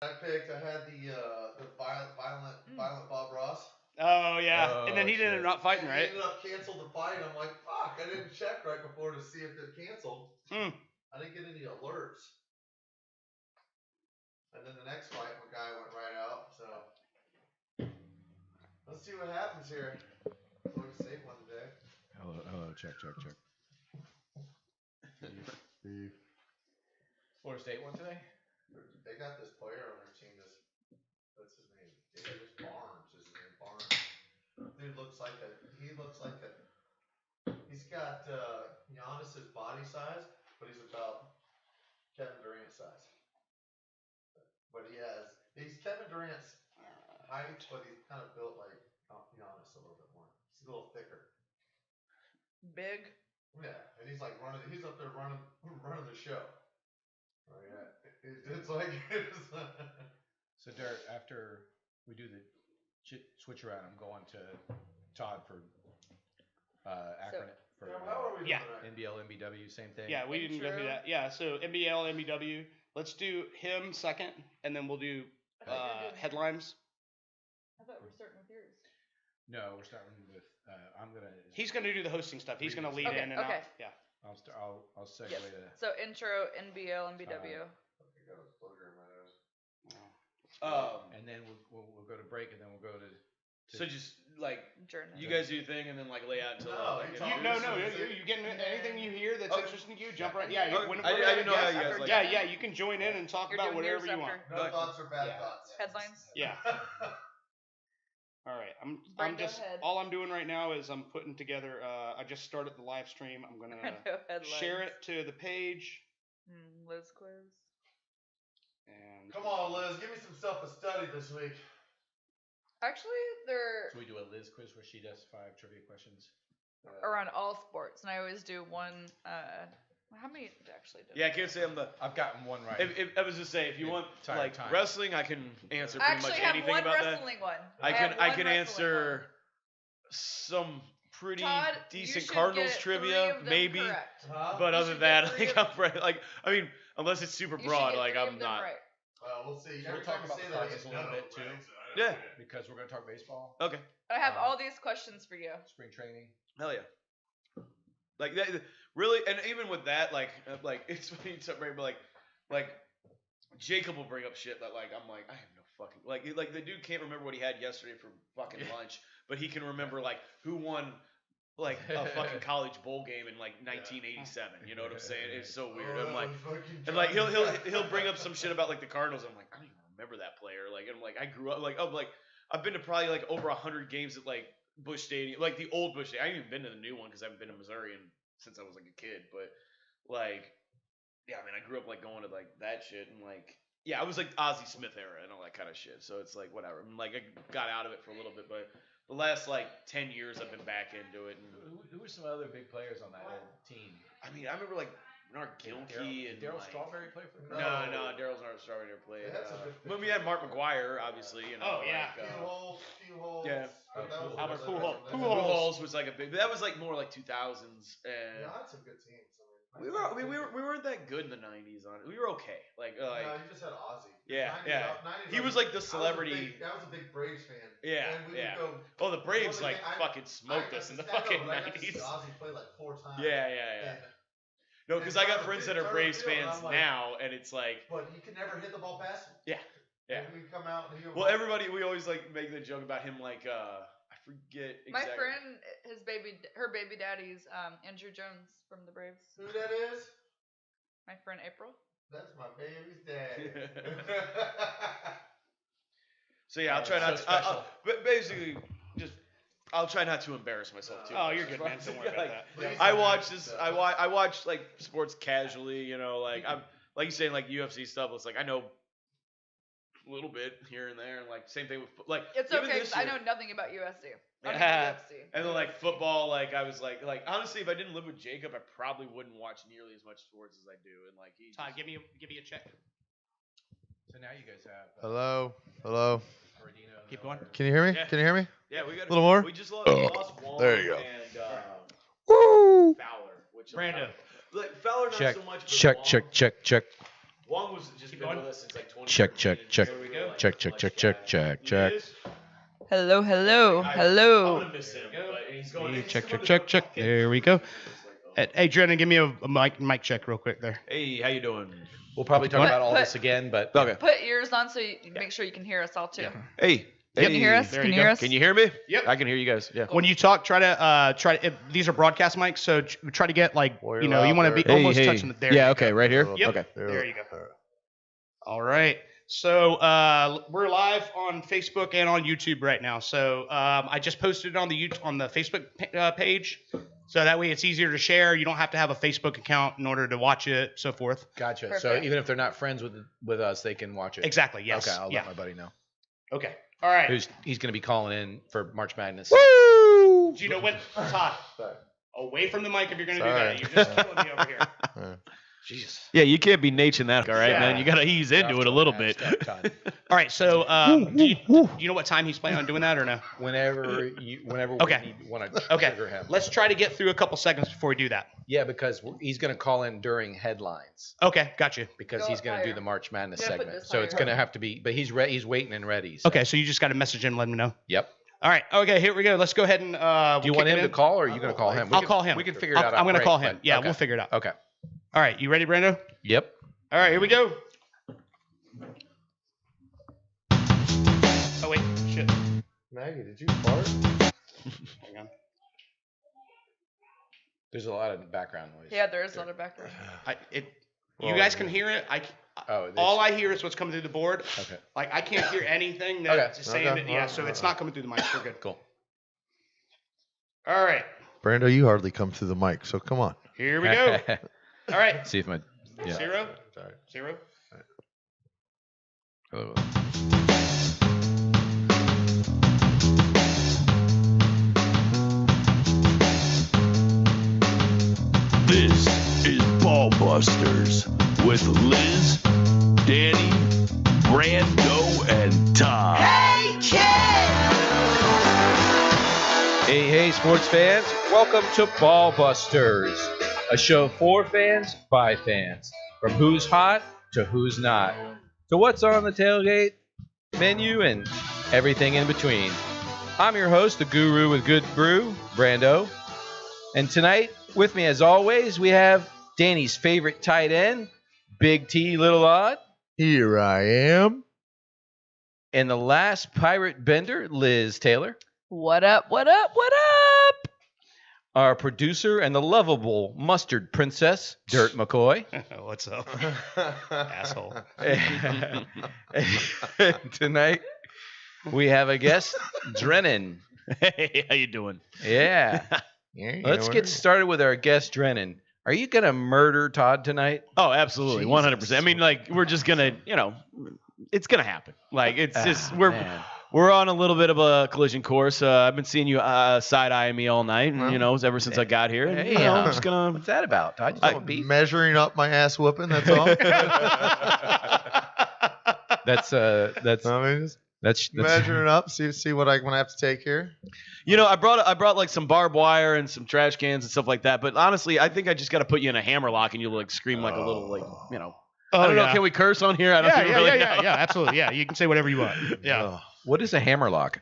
I picked. I had the violent Bob Ross. Oh yeah, Oh, and then he ended up not fighting, And right? He ended up canceled the fight. I'm like, fuck! I didn't check right before to see if it canceled. Hmm. I didn't get any alerts. And then the next fight, my guy went right out. So let's see what happens here. Florida State won today. Hello, check. Beef. Florida State won today? They got this player on their team. What's his name? Davis Barnes is his name. Barnes. Dude looks like a. He looks like a. He's got Giannis's body size, but he's about Kevin Durant size. But he's Kevin Durant's height, but he's kind of built like Giannis a little bit more. He's a little thicker. Big. Yeah, and he's like he's up there running the show. Oh yeah, it's like. So Derek, after we do the switch around, I'm going to Todd for Akron for how are we doing that? NBL, NBW, same thing. Yeah, we didn't go through that. Yeah, so NBL, NBW. Let's do him second, and then we'll do headlines. I thought we were starting with yours. No, we're starting with. I'm gonna. He's gonna do the hosting stuff. He's gonna lead in and out. Yeah. I'll segue Yes. to. So intro, NBL, NBW. And then we'll go to break, and then we'll go to. So just like Drennen. you guys do your thing, and then like lay out until. You getting anything you hear that's interesting to you? Jump right. Yeah. Okay. I didn't know how you guys like. Yeah. You can join in and talk You're about doing whatever yours you want. after. No thoughts or bad thoughts. Headlines. Yeah. All right. I'm Brando just head. all I'm doing right now is I'm putting together. I just started the live stream. I'm gonna Brando headlines. share it to the page. Liz quiz. And Come on, Liz, give me some stuff to study this week. Actually, they're So we do a Liz quiz where she does 5 trivia questions. around all sports, and I always do one. How many actually? Did Yeah, I can't say I'm the. I've gotten one right. If I was just say, if you want Entire like time. wrestling, I can answer I pretty actually much have anything one about that. wrestling one. I have can one wrestling answer some pretty Todd, you decent should Cardinals get trivia, 3 of them maybe. correct. But You other should than that, get 3 like of I'm right. Like I mean, unless it's super You should broad, get like 3 of I'm them not. Right. We'll see. So we'll Every talk time about you the say that, Cardinals a little bit too. Yeah. Because we're going to talk baseball. Okay. I have all these questions for you. Spring training. Hell yeah. Like that, really, and even with that, like it's funny to bring, but like Jacob will bring up shit that like I'm like I have no fucking like the dude can't remember what he had yesterday for fucking lunch, but he can remember like who won like a fucking college bowl game in like 1987. You know what I'm saying? It's so weird. I'm like, and like he'll bring up some shit about like the Cardinals. I'm like I don't even remember that player. Like and I'm like I grew up like I've been to probably like over 100 games at like Busch Stadium, like the old Busch Stadium. I haven't even been to the new one because I haven't been to Missouri since I was like a kid. But like, yeah, I mean, I grew up like going to like that shit and like, yeah, I was like Ozzie Smith era and all that kind of shit. So it's like whatever. And, like I got out of it for a little bit, but the last like 10 years I've been back into it. And Who were some other big players on that team? I mean, I remember like Bernard Gilkey and Daryl like, Strawberry play for them? No, Daryl's not Strawberry never played. Yeah, that's a good When we had Mark McGuire, obviously, you know. Oh, yeah. Few holes. Yeah. Albert Pujols. Pujols was like a big. That was like more like 2000s, and Yeah, that's some good teams. we were. I mean, we weren't that good in the 90s. On it, we were okay. Like, No, you just had Ozzy. yeah, 90s, yeah. 90s, He was like the celebrity. I was a big Braves fan. Yeah, And we yeah. would go. Oh, the Braves Well, like I- fucking smoked us in the I know, fucking but I got to see 90s. Ozzy play like 4 times. Yeah, yeah, yeah. And- No, because and I got Turner friends Field- that are Turner Braves Field, and fans I'm like- now, and it's like, But he could never hit the ball past him. Yeah, yeah. And we come out and he. well, everybody we always like make the joke about him like I forget exactly. My friend, her baby daddy's Andrew Jones from the Braves. Who that is? My friend April. That's my baby's dad. So yeah, I'll try not to. But basically, just I'll try not to embarrass myself too. Oh, much. you're good, man. Don't worry about that. Please I don't watch do this. that. I watch like sports casually. You know, like I'm like you saying like UFC stuff. It's like I know a little bit here and there. And like same thing with like It's even okay this because I year. know nothing about USC. I don't Yeah. know UFC. And then like football, like I was like honestly, if I didn't live with Jacob, I probably wouldn't watch nearly as much sports as I do. And like he Todd, give me a check. So now you guys have Hello. Borodino, Keep Miller. going. Can you hear me? Yeah. Can you hear me? yeah, we got A little more? We just lost Wong There you go. and Woo! Fowler, which Brando. like Fowler not Check, so much. But check, Wong, check, check, check. Wong was just Keep been going. with us since like 20. Check, check, check. There we go. Check, check, check, check, check, check. Hello, hello, I'm hello. gonna miss him, but he's going. Check, check, check, check. There we go. Hey, Drennen, give me a mic check real quick there. Hey, how you doing? We'll probably talk Put- about all put- this again, but Okay. Put ears on so you make sure you can hear us all too. Hey. Can you hear us? There Can you you hear go. us? Can you hear me? Yep. I can hear you guys. Yeah. When you talk, try to these are broadcast mics, so try to get like Well, you you're know you loud want to there. be almost touching the there. Yeah. Okay. Right here. Yep. Okay. There you go. All right. So we're live on Facebook and on YouTube right now. So I just posted it on the Facebook page, so that way it's easier to share. You don't have to have a Facebook account in order to watch it, so forth. gotcha. So Perfect. even if they're not friends with us, they can watch it. Exactly. Yes. Okay, I'll yeah. let my buddy know. Okay. All right. He's going to be calling in for March Madness. Do you know when, Todd? Sorry. Away from the mic if you're going to do Sorry. that. You're just killing me over here. Jesus. Yeah, you can't be naching that, all right, Yeah. man. You gotta ease into it a little bit. All right. So do you know what time he's planning on doing that or no? Whenever Okay. we want to Okay. trigger him. Let's try to get through a couple seconds before we do that. Yeah, because he's going to call in during headlines Okay. Got you. because Go he's up going to do higher. the March Madness Yeah, put segment. this So it's higher. going to have to be, but he's waiting and ready. So. Okay. So you just got to message him, let him know. Yep. All right. Okay. Here we go. Let's go ahead and. Do you want him to call or are you going to call him? I'll call him. We can figure it out. I'm going to break, call him. but- Yeah, okay. we'll figure it out. Okay. All right. You ready, Brando? Yep. All right. Here we go. Oh wait. Shit. Maggie, did you fart? Hang on. There's a lot of background noise. Yeah, there is a lot of background. You guys can hear it. Oh, All I hear is what's coming through the board. Okay. Like I can't hear anything Okay. that's saying Okay. that. Yeah. So it's not coming through the mic. We're good. Cool. All right. Brando, you hardly come through the mic, so come on. Here we go. All right. See if my. Yeah. Zero. Sorry. Zero. Hello. This is Ball Busters with Liz, Danny, Brando, and Todd. Hey, sports fans. Welcome to Ball Busters, a show for fans by fans. From who's hot to who's not, to what's on the tailgate menu and everything in between. I'm your host, the guru with good brew, Brando. And tonight, with me as always, we have Danny's favorite tight end, Big T Little Odd, Here I am. and the last pirate bender, Liz Taylor. What up? What up? What up? Our producer and the lovable mustard princess, Dirt McCoy. What's up, asshole? And tonight, we have a guest, Drennen. Hey, how you doing? Yeah. Let's get started with our guest, Drennen. Are you going to murder Todd tonight? Oh, absolutely, 100%. I mean, like, we're just gonna, it's gonna happen. Like, it's just Man. we're on a little bit of a collision course. I've been seeing you side eyeing me all night, and ever since I got here. And, Hey, I'm just gonna. What's that about, Todd? You don't want beef? Measuring up my ass whooping, that's all. That's I mean, just that's measuring up, see what I'm gonna have to take here. I brought like some barbed wire and some trash cans and stuff like that. But honestly, I think I just got to put you in a hammer lock and you'll like scream like a little I don't know. Can we curse on here? I don't really know. Yeah, absolutely. Yeah, you can say whatever you want. Yeah. Ugh. What is a hammer lock?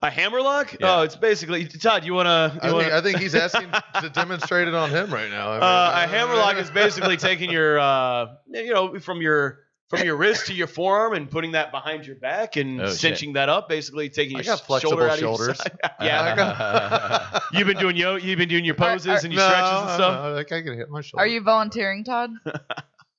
A hammer lock? Yeah. Oh, it's basically Todd. You wanna? I think he's asking to demonstrate it on him right now. A hammer lock is basically taking your from your wrist to your forearm and putting that behind your back and Oh, shit. cinching that up. Basically taking I your got flexible shoulder out of your shoulders. side. Yeah. You've been doing your poses and your no, stretches and stuff. No, like I can hit my shoulder. Are you volunteering, Todd?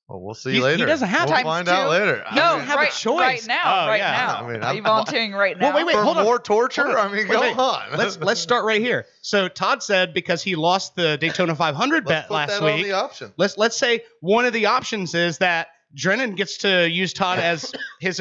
Well, we'll see later. He doesn't have we'll to. find Times out two? later. No, I mean, have a right, choice. right now. Oh, right yeah. now. I mean, Are you volunteering right now? Well, wait, for hold on. more torture? Hold on. I mean, Wait. go on. Let's start right here. So Todd said because he lost the Daytona 500 Let's bet put last that on week. the option. Let's say one of the options is that Drennen gets to use Todd as his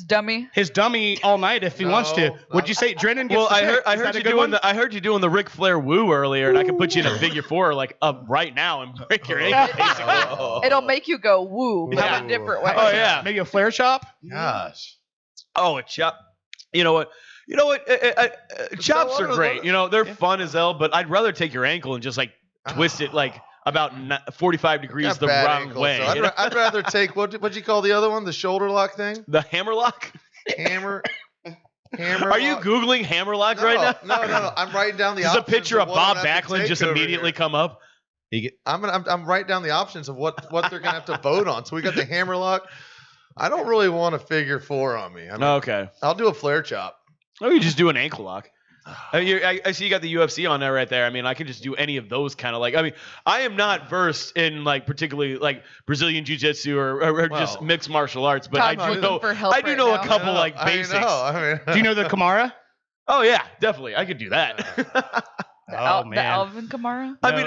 dummy. dummy all night if he wants to. No, Would you say Drennen gets Well, to I pick? heard Is that you a good doing one? I heard you doing the Ric Flair woo earlier, and I can put you in a figure four like right now and break your ankle. Basically. It'll make you go woo, but Yeah. in a different way. Oh yeah. Maybe a flare chop? Gosh. Oh, a chop. You know what? Chops are what- great. They're fun as hell. But I'd rather take your ankle and just like twist it like about 45 degrees Got the bad wrong ankles, way. so you know? I'd rather take what'd you call the other one? The shoulder lock thing? The hammerlock? Hammer. Are you lock? Googling hammerlock No, right now? No. I'm writing down the Does a options. picture of what I'm Bob gonna have to Backlund take just over immediately here. come up? I'm writing down the options of what they're gonna have to vote on. So we got the hammerlock. I don't really want a figure 4 on me. I mean, Okay. I'll do a flare chop. Or you just do an ankle lock. I see you got the UFC on there right there. I mean, I could just do any of those kind of like. I mean, I am not versed in like particularly like Brazilian jiu-jitsu or just Well, mixed martial arts, but Todd's I do looking know for help I do right know now. a couple like I basics. know. I mean, Do you know the Kamara? Oh yeah, definitely. I could do that. The Alvin Kamara. I mean,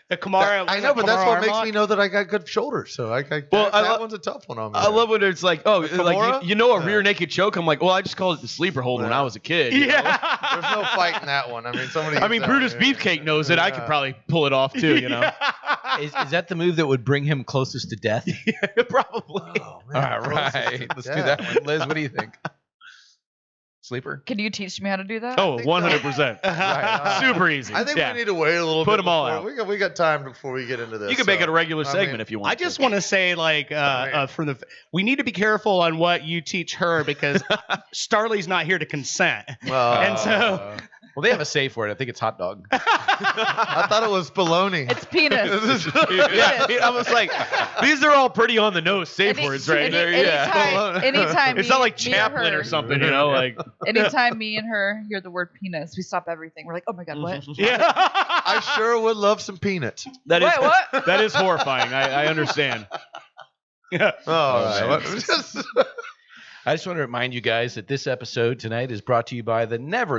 the Kamara. I know, but Kamara that's what arm makes lock? me know that I got good shoulders. So that one's a tough one on me. I love when it's like, oh, The like Kimura? you know a Yeah. rear naked choke. I'm like, well, I just called it the sleeper hold when Yeah. I was a kid. you know? Yeah. There's no fight in that one. I mean, somebody. I mean, gets out Brutus here. Beefcake knows it. I could Yeah. probably pull it off too. You know, Is that the move that would bring him closest to death? probably. Oh, All man. right. Let's do Yeah. that one. Liz, what do you think? Sleeper? Can you teach me how to do that? Oh, think so. 100%. Right. Super easy. I think Yeah. we need to wait a little Put bit. 'em all before- out. We got time before we get into this. You can make it a regular I segment mean, if you want. I just want to say, like, we need to be careful on what you teach her because Starley's not here to consent. Well, And so- Well, they have a safe word. I think it's hot dog. I thought it was baloney. It's penis. yeah, I was like, these are all pretty on the nose safe Any- words right any- there. Yeah. Anytime It's me- not like me and Chaplin her- or something, you know, like. Anytime me and her hear the word penis, we stop everything. We're like, oh my god, what? Yeah. I sure would love some peanuts. That is Wait, what? that is horrifying. I understand. Yeah. Oh, Oh, right. I just want to remind you guys that this episode tonight is brought to you by the Never